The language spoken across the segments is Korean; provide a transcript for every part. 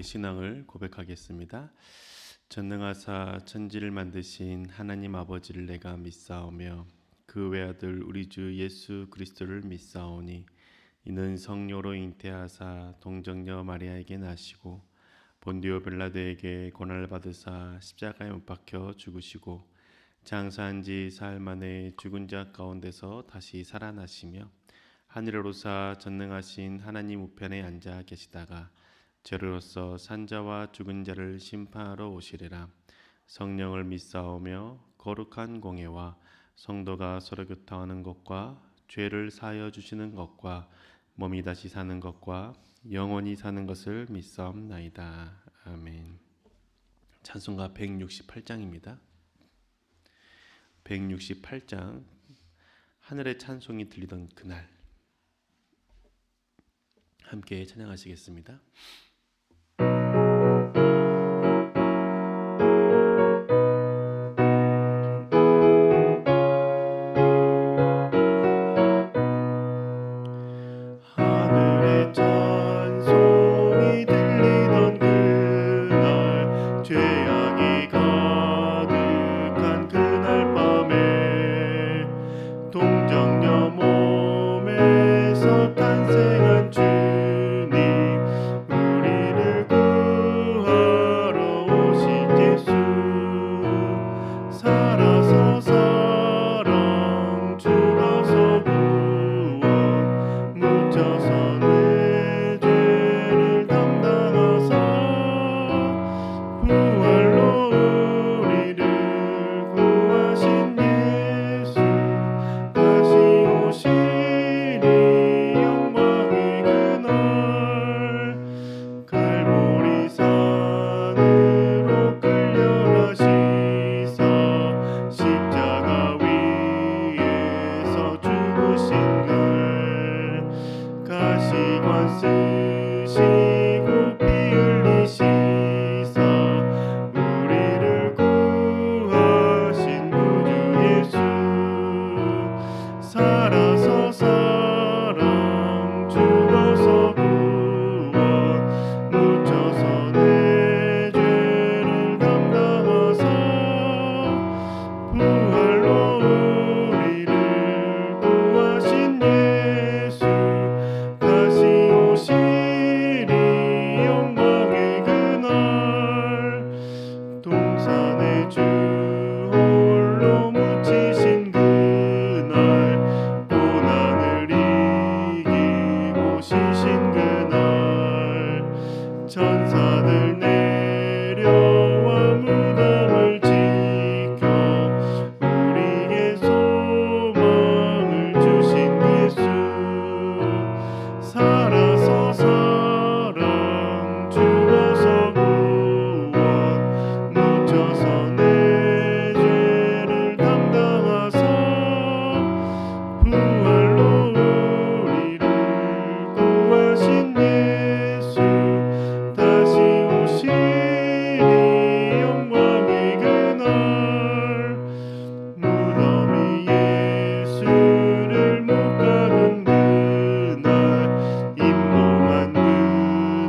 신앙을 고백하겠습니다. 전능하사 천지를 만드신 하나님 아버지를 내가 믿사오며 그 외아들 우리 주 예수 그리스도를 믿사오니 이는 성령으로 잉태하사 동정녀 마리아에게 나시고 본디오 빌라도에게 고난을 받으사 십자가에 못 박혀 죽으시고 장사한 지 사흘 만에 죽은 자 가운데서 다시 살아나시며 하늘에 오르사 전능하신 하나님 우편에 앉아 계시다가 저로서 산자와 죽은 자를 심판하러 오시리라. 성령을 믿사오며 거룩한 공예와 성도가 서로 교통하는 것과 죄를 사하여 주시는 것과 몸이 다시 사는 것과 영원히 사는 것을 믿사옵나이다. 아멘. 찬송가 168장입니다. 168장 하늘의 찬송이 들리던 그날 함께 찬양하시겠습니다. 하늘의 찬송이 들리던 그날 죄악이 가득한 그날 밤에 동정녀 몸에서 탄생한 주님 우리를 구하러 오신 예수 살아서 사랑 죽어서 구원 묻혀서 내 죄를 담당하사 부활로 우리를 구하신 예수 다시 오시리 영광의 그날 갈보리 산으로 끌려가시사 십자가 위에서 죽으신 날 가시관 쓰시고 피 흘리시사 우리를 구하신 구주 예수 살아서 사랑 죽어서 구원 묻혀서 내 죄를 담당하사 부활로 우리를 구하신 예수 다시 오시리 영광의 그날 동산의 주 홀로 묻히신 그날 고난을 이기고 쉬신 그날 천사들 내려와 무덤을 지켜 우리에게 소망을 주신 예수 살아서 사랑 죽어서 구원 묻혀서 내 죄를 담당하사 부활로 우리를 구하신 예수 다시 오시리 영광의 그날 무덤이 예수를 못 가둔 그날 임몽한 그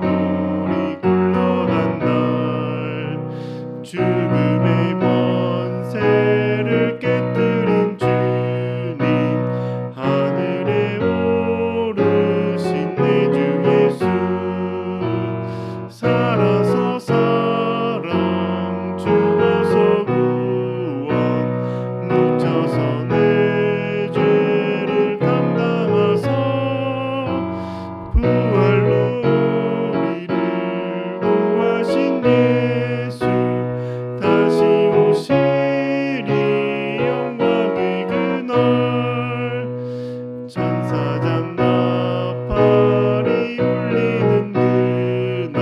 돌이 굴러간 날 죽음의 권세를 깨뜨린 주님 하늘에 오르신 내 주 예수 살아서 사랑 죽어서 구원 묻혀서 내 죄를 담당하사 부활로 우리를 구하신 예수 다시 오시리 영광의 그날 천사장 나팔이 울리는 그날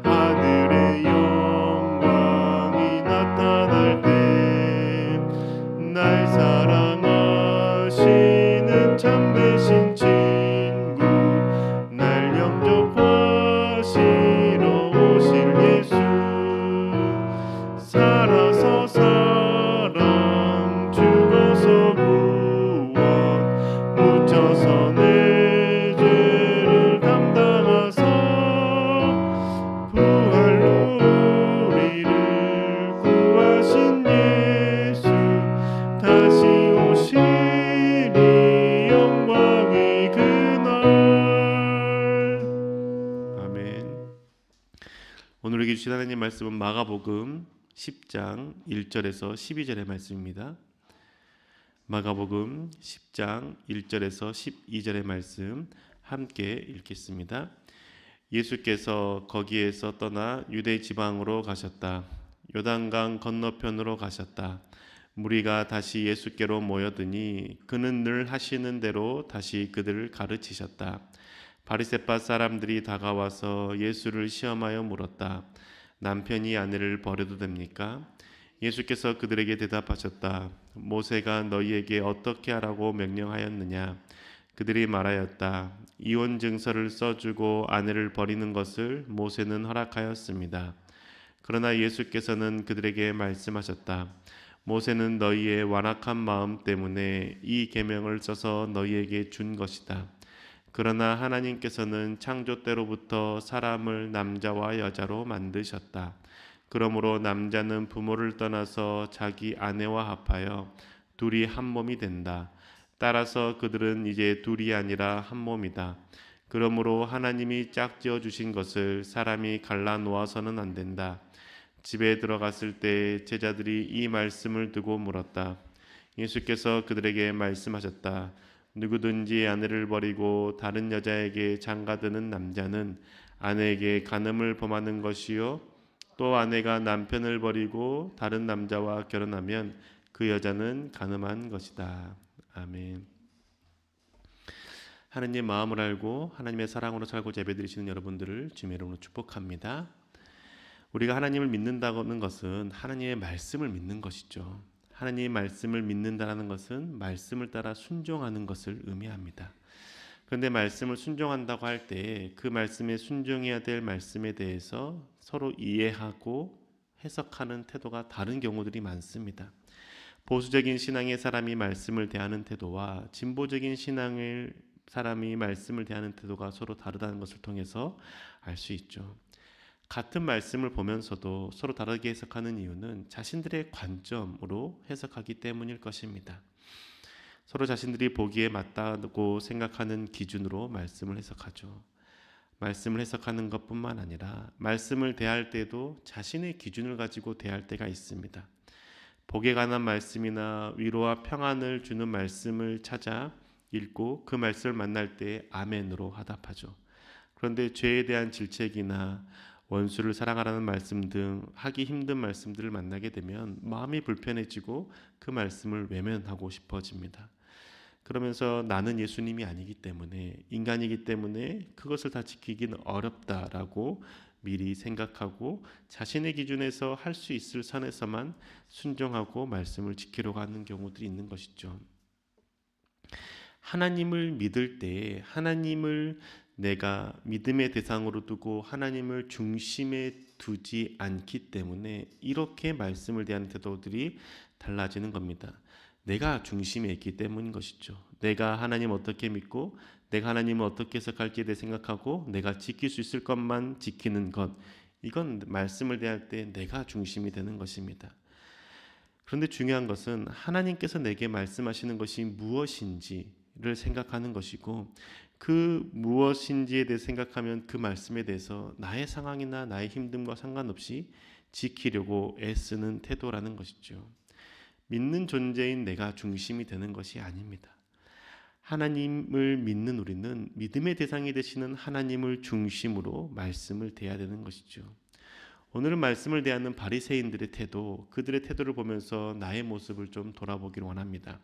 하늘의 영광이 나타날 때 날 사랑하시는 참되신 친구 날 영접하시러 오실 예수 살아서 사랑 죽어서 구원 묻혀서 내 죄를 담당하사 오늘 우리에게 주신 하나님 말씀은 마가복음 10장 1절에서 12절의 말씀입니다. 마가복음 10장 1절에서 12절의 말씀 함께 읽겠습니다. 예수께서 거기에서 떠나 유대 지방으로 가셨다. 요단강 건너편으로 가셨다. 무리가 다시 예수께로 모여드니 그는 늘 하시는 대로 다시 그들을 가르치셨다. 바리새파 사람들이 다가와서 예수를 시험하여 물었다. 남편이 아내를 버려도 됩니까? 예수께서 그들에게 대답하셨다. 모세가 너희에게 어떻게 하라고 명령하였느냐? 그들이 말하였다. 이혼 증서를 써주고 아내를 버리는 것을 모세는 허락하였습니다. 그러나 예수께서는 그들에게 말씀하셨다. 모세는 너희의 완악한 마음 때문에 이 계명을 써서 너희에게 준 것이다. 그러나 하나님께서는 창조 때로부터 사람을 남자와 여자로 만드셨다. 그러므로 남자는 부모를 떠나서 자기 아내와 합하여 둘이 한 몸이 된다. 따라서 그들은 이제 둘이 아니라 한 몸이다. 그러므로 하나님이 짝지어 주신 것을 사람이 갈라 놓아서는 안 된다. 집에 들어갔을 때 제자들이 이 말씀을 두고 물었다. 예수께서 그들에게 말씀하셨다. 누구든지 아내를 버리고 다른 여자에게 장가드는 남자는 아내에게 간음을 범하는 것이요 또 아내가 남편을 버리고 다른 남자와 결혼하면 그 여자는 간음한 것이다. 아멘. 하나님의 마음을 알고 하나님의 사랑으로 살고자 예배드리시는 여러분들을 주님의 이름으로 축복합니다. 우리가 하나님을 믿는다는 것은 하나님의 말씀을 믿는 것이죠. 하나님의 말씀을 믿는다는 것은 말씀을 따라 순종하는 것을 의미합니다. 그런데 말씀을 순종한다고 할 때 그 말씀에 순종해야 될 말씀에 대해서 서로 이해하고 해석하는 태도가 다른 경우들이 많습니다. 보수적인 신앙의 사람이 말씀을 대하는 태도와 진보적인 신앙의 사람이 말씀을 대하는 태도가 서로 다르다는 것을 통해서 알 수 있죠. 같은 말씀을 보면서도 서로 다르게 해석하는 이유는 자신들의 관점으로 해석하기 때문일 것입니다. 서로 자신들이 보기에 맞다고 생각하는 기준으로 말씀을 해석하죠. 말씀을 해석하는 것뿐만 아니라 말씀을 대할 때도 자신의 기준을 가지고 대할 때가 있습니다. 복에 관한 말씀이나 위로와 평안을 주는 말씀을 찾아 읽고 그 말씀을 만날 때 아멘으로 화답하죠. 그런데 죄에 대한 질책이나 원수를 사랑하라는 말씀 등 하기 힘든 말씀들을 만나게 되면 마음이 불편해지고 그 말씀을 외면하고 싶어집니다. 그러면서 나는 예수님이 아니기 때문에 인간이기 때문에 그것을 다 지키기는 어렵다라고 미리 생각하고 자신의 기준에서 할 수 있을 선에서만 순종하고 말씀을 지키려고 하는 경우들이 있는 것이죠. 하나님을 믿을 때 하나님을 내가 믿음의 대상으로 두고 하나님을 중심에 두지 않기 때문에 이렇게 말씀을 대하는 태도들이 달라지는 겁니다. 내가 중심에 있기 때문인 것이죠. 내가 하나님 어떻게 믿고 내가 하나님을 어떻게 해석할지에 대해 생각하고 내가 지킬 수 있을 것만 지키는 것, 이건 말씀을 대할 때 내가 중심이 되는 것입니다. 그런데 중요한 것은 하나님께서 내게 말씀하시는 것이 무엇인지를 생각하는 것이고 그 무엇인지에 대해 생각하면 그 말씀에 대해서 나의 상황이나 나의 힘듦과 상관없이 지키려고 애쓰는 태도라는 것이죠. 믿는 존재인 내가 중심이 되는 것이 아닙니다. 하나님을 믿는 우리는 믿음의 대상이 되시는 하나님을 중심으로 말씀을 대해야 되는 것이죠. 오늘은 말씀을 대하는 바리새인들의 태도, 그들의 태도를 보면서 나의 모습을 좀 돌아보기를 원합니다.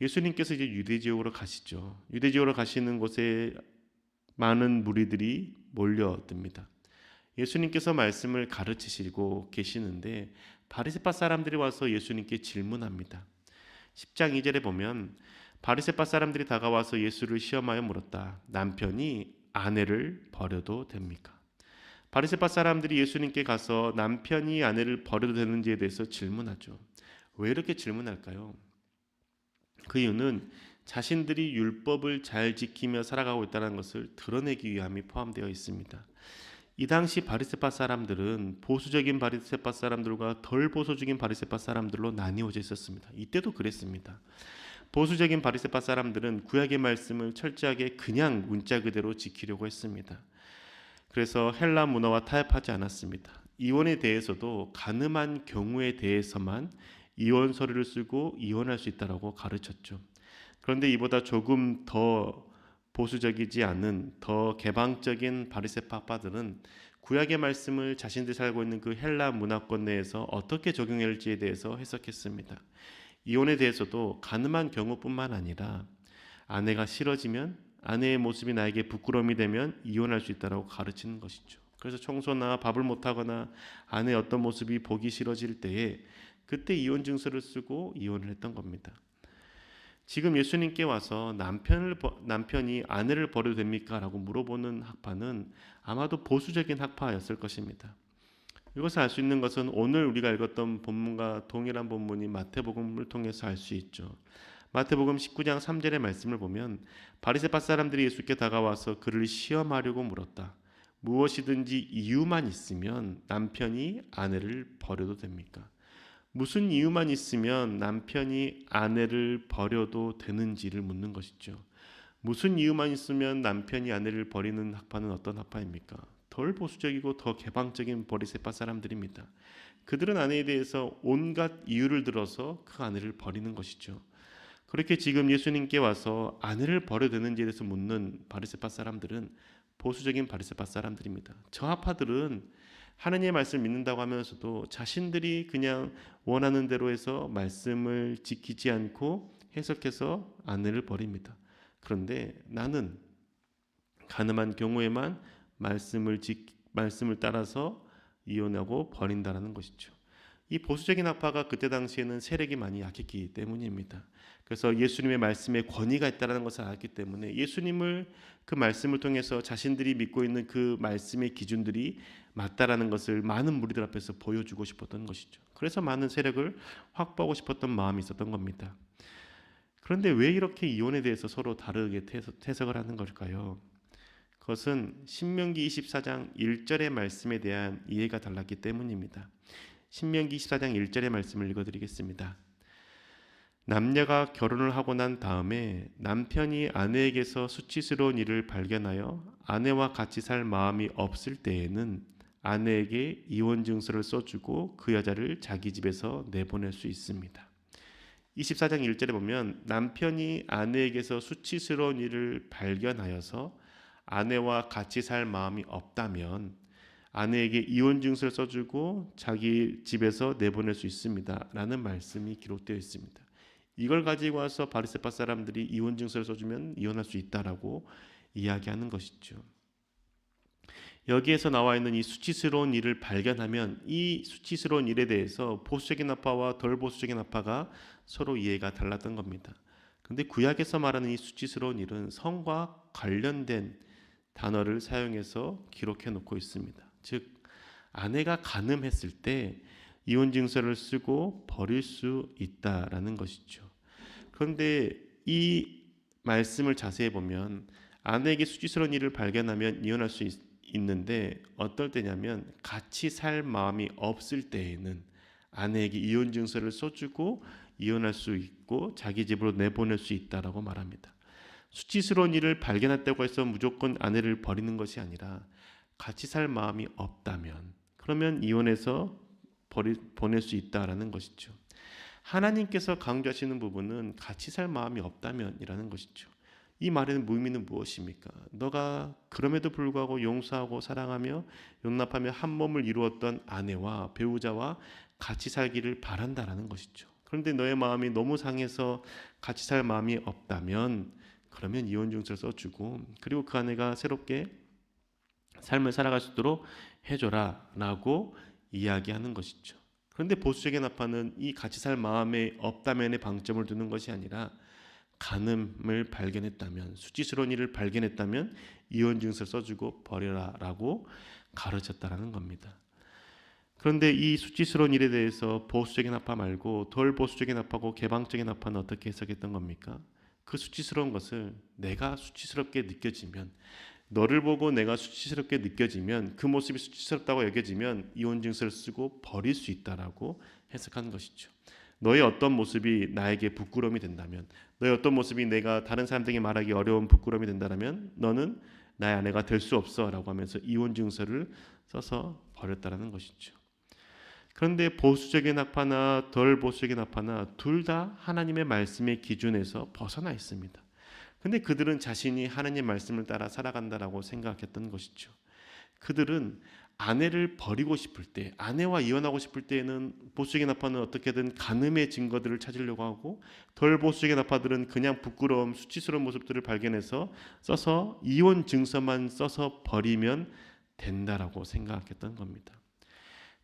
예수님께서 이제 유대 지역으로 가시죠. 유대 지역으로 가시는 곳에 많은 무리들이 몰려듭니다. 예수님께서 말씀을 가르치시고 계시는데 바리새파 사람들이 와서 예수님께 질문합니다. 10장 2절에 보면 바리새파 사람들이 다가와서 예수를 시험하여 물었다. 남편이 아내를 버려도 됩니까? 바리새파 사람들이 예수님께 가서 남편이 아내를 버려도 되는지에 대해서 질문하죠. 왜 이렇게 질문할까요? 그 이유는 자신들이 율법을 잘 지키며 살아가고 있다는 것을 드러내기 위함이 포함되어 있습니다. 이 당시 바리새파 사람들은 보수적인 바리새파 사람들과 덜 보수적인 바리새파 사람들로 나뉘어져 있었습니다. 이때도 그랬습니다. 보수적인 바리새파 사람들은 구약의 말씀을 철저하게 그냥 문자 그대로 지키려고 했습니다. 그래서 헬라 문화와 타협하지 않았습니다. 이혼에 대해서도 가늠한 경우에 대해서만 이혼 서류를 쓰고 이혼할 수 있다라고 가르쳤죠. 그런데 이보다 조금 더 보수적이지 않은 더 개방적인 바리새파 학파들은 구약의 말씀을 자신들이 살고 있는 그 헬라 문화권 내에서 어떻게 적용해야 할지에 대해서 해석했습니다. 이혼에 대해서도 가늠한 경우뿐만 아니라 아내가 싫어지면, 아내의 모습이 나에게 부끄러움이 되면 이혼할 수 있다고 가르치는 것이죠. 그래서 청소나 밥을 못하거나 아내의 어떤 모습이 보기 싫어질 때에 그때 이혼 증서를 쓰고 이혼을 했던 겁니다. 지금 예수님께 와서 남편이 아내를 버려도 됩니까? 라고 물어보는 학파는 아마도 보수적인 학파였을 것입니다. 이것을 알 수 있는 것은 오늘 우리가 읽었던 본문과 동일한 본문이 마태복음을 통해서 알 수 있죠. 마태복음 19장 3절의 말씀을 보면 바리새파 사람들이 예수께 다가와서 그를 시험하려고 물었다. 무엇이든지 이유만 있으면 남편이 아내를 버려도 됩니까? 무슨 이유만 있으면 남편이 아내를 버려도 되는지를 묻는 것이죠. 무슨 이유만 있으면 남편이 아내를 버리는 학파는 어떤 학파입니까? 덜 보수적이고 더 개방적인 바리새파 사람들입니다. 그들은 아내에 대해서 온갖 이유를 들어서 그 아내를 버리는 것이죠. 그렇게 지금 예수님께 와서 아내를 버려도 되는지에 대해서 묻는 바리새파 사람들은 보수적인 바리새파 사람들입니다. 저 학파들은 하느님의 말씀을 믿는다고 하면서도 자신들이 그냥 원하는 대로 해서 말씀을 지키지 않고 해석해서 아내를 버립니다. 그런데 나는 가늠한 경우에만 말씀을 따라서 이혼하고 버린다라는 것이죠. 이 보수적인 학파가 그때 당시에는 세력이 많이 약했기 때문입니다. 그래서 예수님의 말씀에 권위가 있다는 것을 알았기 때문에 예수님을 그 말씀을 통해서 자신들이 믿고 있는 그 말씀의 기준들이 맞다라는 것을 많은 무리들 앞에서 보여주고 싶었던 것이죠. 그래서 많은 세력을 확보하고 싶었던 마음이 있었던 겁니다. 그런데 왜 이렇게 이혼에 대해서 서로 다르게 해석을 하는 걸까요? 그것은 신명기 24장 1절의 말씀에 대한 이해가 달랐기 때문입니다. 신명기 24장 1절의 말씀을 읽어드리겠습니다. 남녀가 결혼을 하고 난 다음에 남편이 아내에게서 수치스러운 일을 발견하여 아내와 같이 살 마음이 없을 때에는 아내에게 이혼 증서를 써주고 그 여자를 자기 집에서 내보낼 수 있습니다. 24장 1절에 보면 남편이 아내에게서 수치스러운 일을 발견하여서 아내와 같이 살 마음이 없다면 아내에게 이혼 증서를 써주고 자기 집에서 내보낼 수 있습니다. 라는 말씀이 기록되어 있습니다. 이걸 가지고 와서 바리새파 사람들이 이혼 증서를 써주면 이혼할 수 있다라고 이야기하는 것이죠. 여기에서 나와 있는 이 수치스러운 일을 발견하면 이 수치스러운 일에 대해서 보수적인 학파와 덜 보수적인 학파가 서로 이해가 달랐던 겁니다. 그런데 구약에서 말하는 이 수치스러운 일은 성과 관련된 단어를 사용해서 기록해 놓고 있습니다. 즉 아내가 간음했을 때 이혼 증서를 쓰고 버릴 수 있다라는 것이죠. 그런데 이 말씀을 자세히 보면 아내에게 수치스러운 일을 발견하면 이혼할 수 있는데 어떨 때냐면 같이 살 마음이 없을 때에는 아내에게 이혼 증서를 써주고 이혼할 수 있고 자기 집으로 내보낼 수 있다라고 말합니다. 수치스러운 일을 발견했다고 해서 무조건 아내를 버리는 것이 아니라 같이 살 마음이 없다면 그러면 이혼해서 보낼 수 있다라는 것이죠. 하나님께서 강조하시는 부분은 같이 살 마음이 없다면이라는 것이죠. 이 말에는 의미는 무엇입니까? 너가 그럼에도 불구하고 용서하고 사랑하며 용납하며 한 몸을 이루었던 아내와 배우자와 같이 살기를 바란다라는 것이죠. 그런데 너의 마음이 너무 상해서 같이 살 마음이 없다면 그러면 이혼 증서를 써주고 그리고 그 아내가 새롭게 삶을 살아갈 수 있도록 해줘라 라고 이야기하는 것이죠. 그런데 보수적인 학파는 이 같이 살 마음에 없다면에 방점을 두는 것이 아니라 간음을 발견했다면 수치스러운 일을 발견했다면 이혼 증서를 써주고 버려라 라고 가르쳤다라는 겁니다. 그런데 이 수치스러운 일에 대해서 보수적인 학파 말고 덜 보수적인 학파고 개방적인 학파는 어떻게 해석했던 겁니까? 그 수치스러운 것을 내가 수치스럽게 느껴지면 너를 보고 내가 수치스럽게 느껴지면 그 모습이 수치스럽다고 여겨지면 이혼 증서를 쓰고 버릴 수 있다라고 해석한 것이죠. 너의 어떤 모습이 나에게 부끄러움이 된다면 너의 어떤 모습이 내가 다른 사람들에게 말하기 어려운 부끄러움이 된다면 너는 나의 아내가 될 수 없어라고 하면서 이혼 증서를 써서 버렸다라는 것이죠. 그런데 보수적인 학파나 덜 보수적인 학파나 둘 다 하나님의 말씀의 기준에서 벗어나 있습니다. 근데 그들은 자신이 하나님의 말씀을 따라 살아간다라고 생각했던 것이죠. 그들은 아내를 버리고 싶을 때, 아내와 이혼하고 싶을 때에는 보수적인 아빠는 어떻게든 간음의 증거들을 찾으려고 하고, 덜 보수적인 아빠들은 그냥 부끄러움, 수치스러운 모습들을 발견해서 써서 이혼 증서만 써서 버리면 된다라고 생각했던 겁니다.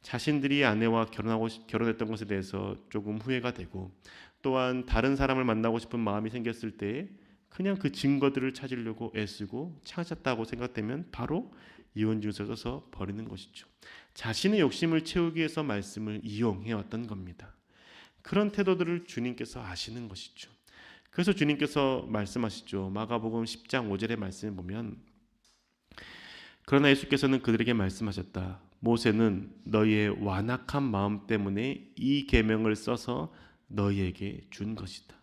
자신들이 아내와 결혼했던 것에 대해서 조금 후회가 되고, 또한 다른 사람을 만나고 싶은 마음이 생겼을 때 그냥 그 증거들을 찾으려고 애쓰고 찾았다고 생각되면 바로 이혼 증서를 써서 버리는 것이죠. 자신의 욕심을 채우기 위해서 말씀을 이용해왔던 겁니다. 그런 태도들을 주님께서 아시는 것이죠. 그래서 주님께서 말씀하시죠. 마가복음 10장 5절의 말씀을 보면, 그러나 예수께서는 그들에게 말씀하셨다. 모세는 너희의 완악한 마음 때문에 이 계명을 써서 너희에게 준 것이다.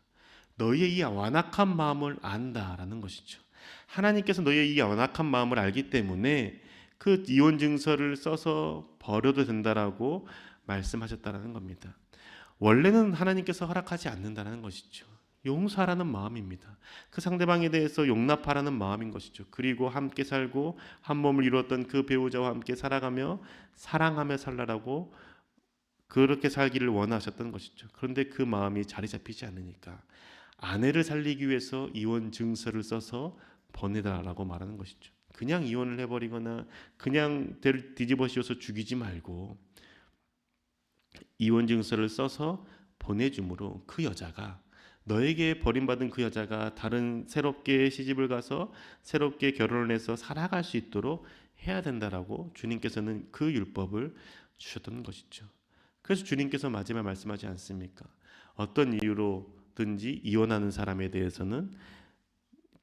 너희의 이 완악한 마음을 안다라는 것이죠. 하나님께서 너희의 이 완악한 마음을 알기 때문에 그 이혼 증서를 써서 버려도 된다라고 말씀하셨다라는 겁니다. 원래는 하나님께서 허락하지 않는다는 것이죠. 용서하라는 마음입니다. 그 상대방에 대해서 용납하라는 마음인 것이죠. 그리고 함께 살고 한 몸을 이루었던 그 배우자와 함께 살아가며 사랑하며 살라라고 그렇게 살기를 원하셨던 것이죠. 그런데 그 마음이 자리 잡히지 않으니까 아내를 살리기 위해서 이혼 증서를 써서 보내달라고 말하는 것이죠. 그냥 이혼을 해버리거나 그냥 뒤집어 씌워서 죽이지 말고 이혼 증서를 써서 보내줌으로 그 여자가, 너에게 버림받은 그 여자가 다른 새롭게 시집을 가서 새롭게 결혼을 해서 살아갈 수 있도록 해야 된다라고 주님께서는 그 율법을 주셨던 것이죠. 그래서 주님께서 마지막에 말씀하지 않습니까? 어떤 이유로든지 이혼하는 사람에 대해서는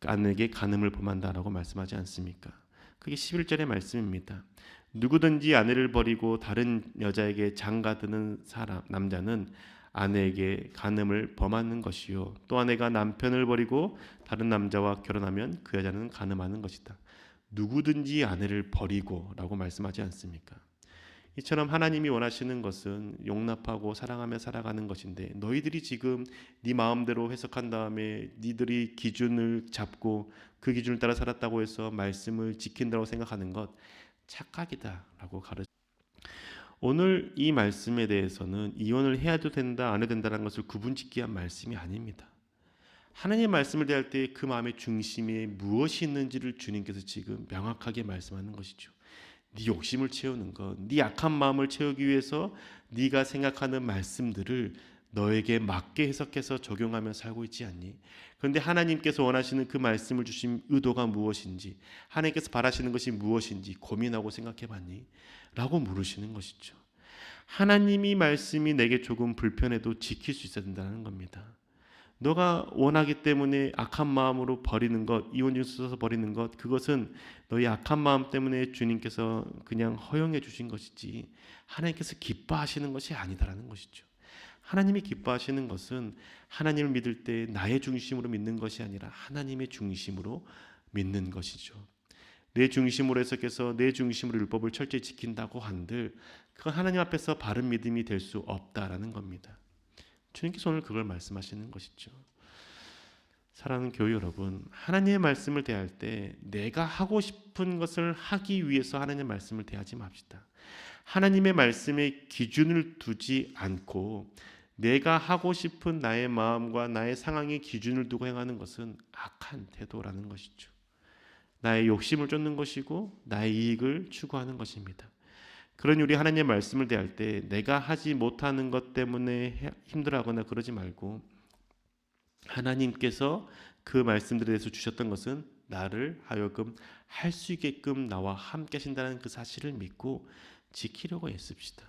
아내에게 간음을 범한다라고 말씀하지 않습니까? 그게 11절의 말씀입니다. 누구든지 아내를 버리고 다른 여자에게 장가드는 사람, 남자는 아내에게 간음을 범하는 것이요, 또 아내가 남편을 버리고 다른 남자와 결혼하면 그 여자는 간음하는 것이다. 누구든지 아내를 버리고 라고 말씀하지 않습니까? 이처럼 하나님이 원하시는 것은 용납하고 사랑하며 살아가는 것인데, 너희들이 지금 네 마음대로 해석한 다음에 니들이 기준을 잡고 그 기준을 따라 살았다고 해서 말씀을 지킨다고 생각하는 것 착각이다라고 가르쳐. 오늘 이 말씀에 대해서는 이혼을 해야도 된다 안 해도 된다는 것을 구분짓기 위한 말씀이 아닙니다. 하나님의 말씀을 대할 때 그 마음의 중심에 무엇이 있는지를 주님께서 지금 명확하게 말씀하는 것이죠. 네 욕심을 채우는 것, 네 약한 마음을 채우기 위해서 네가 생각하는 말씀들을 너에게 맞게 해석해서 적용하며 살고 있지 않니? 그런데 하나님께서 원하시는 그 말씀을 주신 의도가 무엇인지, 하나님께서 바라시는 것이 무엇인지 고민하고 생각해 봤니? 라고 물으시는 것이죠. 하나님이 말씀이 내게 조금 불편해도 지킬 수 있어야 된다는 겁니다. 너가 원하기 때문에 악한 마음으로 버리는 것, 이혼증서 써서 버리는 것, 그것은 너의 악한 마음 때문에 주님께서 그냥 허용해 주신 것이지 하나님께서 기뻐하시는 것이 아니다라는 것이죠. 하나님이 기뻐하시는 것은 하나님을 믿을 때 나의 중심으로 믿는 것이 아니라 하나님의 중심으로 믿는 것이죠. 내 중심으로 해석해서 내 중심으로 율법을 철저히 지킨다고 한들 그건 하나님 앞에서 바른 믿음이 될 수 없다라는 겁니다. 주님께서 오늘 그걸 말씀하시는 것이죠. 사랑하는 교회 여러분, 하나님의 말씀을 대할 때 내가 하고 싶은 것을 하기 위해서 하나님의 말씀을 대하지 맙시다. 하나님의 말씀에 기준을 두지 않고 내가 하고 싶은 나의 마음과 나의 상황에 기준을 두고 행하는 것은 악한 태도라는 것이죠. 나의 욕심을 쫓는 것이고 나의 이익을 추구하는 것입니다. 그러니 우리 하나님의 말씀을 대할 때 내가 하지 못하는 것 때문에 힘들어하거나 그러지 말고, 하나님께서 그 말씀들에 대해서 주셨던 것은 나를 하여금 할 수 있게끔 나와 함께 하신다는 그 사실을 믿고 지키려고 애씁시다.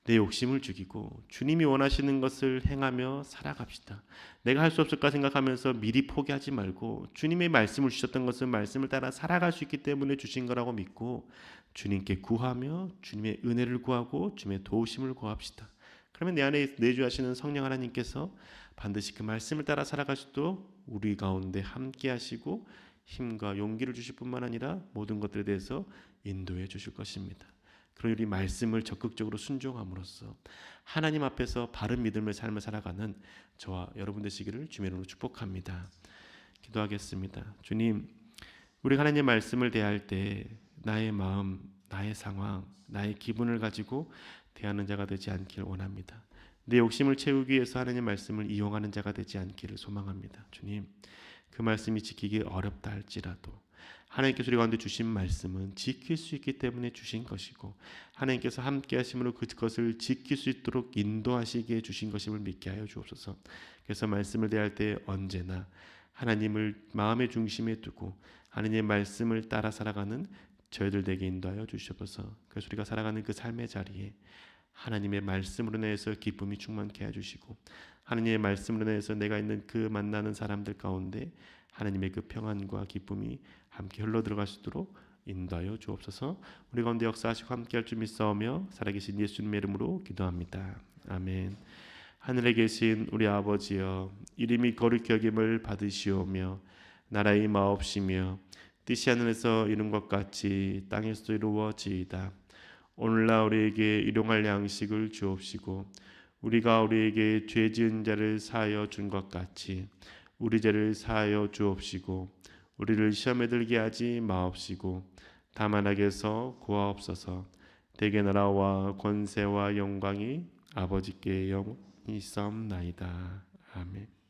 내 욕심을 죽이고 주님이 원하시는 것을 행하며 살아갑시다. 내가 할 수 없을까 생각하면서 미리 포기하지 말고 주님의 말씀을 주셨던 것은 말씀을 따라 살아갈 수 있기 때문에 주신 거라고 믿고 주님께 구하며 주님의 은혜를 구하고 주님의 도우심을 구합시다. 그러면 내 안에 내주하시는 성령 하나님께서 반드시 그 말씀을 따라 살아갈 수 있도록 우리 가운데 함께 하시고 힘과 용기를 주실 뿐만 아니라 모든 것들에 대해서 인도해 주실 것입니다. 그런 우리 말씀을 적극적으로 순종함으로써 하나님 앞에서 바른 믿음의 삶을 살아가는 저와 여러분 되시기를 주의 이름으로 축복합니다. 기도하겠습니다. 주님, 우리 하나님의 말씀을 대할 때 나의 마음, 나의 상황, 나의 기분을 가지고 대하는 자가 되지 않기를 원합니다. 내 욕심을 채우기 위해서 하나님의 말씀을 이용하는 자가 되지 않기를 소망합니다. 주님, 그 말씀이 지키기 어렵다 할지라도 하나님께서 우리 가운데 주신 말씀은 지킬 수 있기 때문에 주신 것이고 하나님께서 함께 하심으로 그것을 지킬 수 있도록 인도하시기에 주신 것임을 믿게 하여 주옵소서. 그래서 말씀을 대할 때 언제나 하나님을 마음의 중심에 두고 하나님의 말씀을 따라 살아가는 저희들 되게 인도하여 주시옵소서. 그래서 우리가 살아가는 그 삶의 자리에 하나님의 말씀으로 인해서 기쁨이 충만케 해주시고 하나님의 말씀으로 인해서 내가 있는 그 만나는 사람들 가운데 하나님의 그 평안과 기쁨이 함께 흘러 들어갈 수 있도록 인도하여 주옵소서. 우리 가운데 역사하시고 함께할 줄 믿사오며 살아계신 예수님의 이름으로 기도합니다. 아멘. 하늘에 계신 우리 아버지여, 이름이 거룩히 여김을 받으시오며 나라의 마옵시며 뜻이 하늘에서 이룬 것 같이 땅에서도 이루어지이다. 오늘날 우리에게 일용할 양식을 주옵시고 우리가 우리에게 죄 지은 자를 사하여 준 것 같이 우리 죄를 사하여 주옵시고 우리를 시험에 들게 하지 마옵시고 다만 악에서 구하옵소서. 대개 나라와 권세와 영광이 아버지께 영원히 있사옵나이다. 아멘.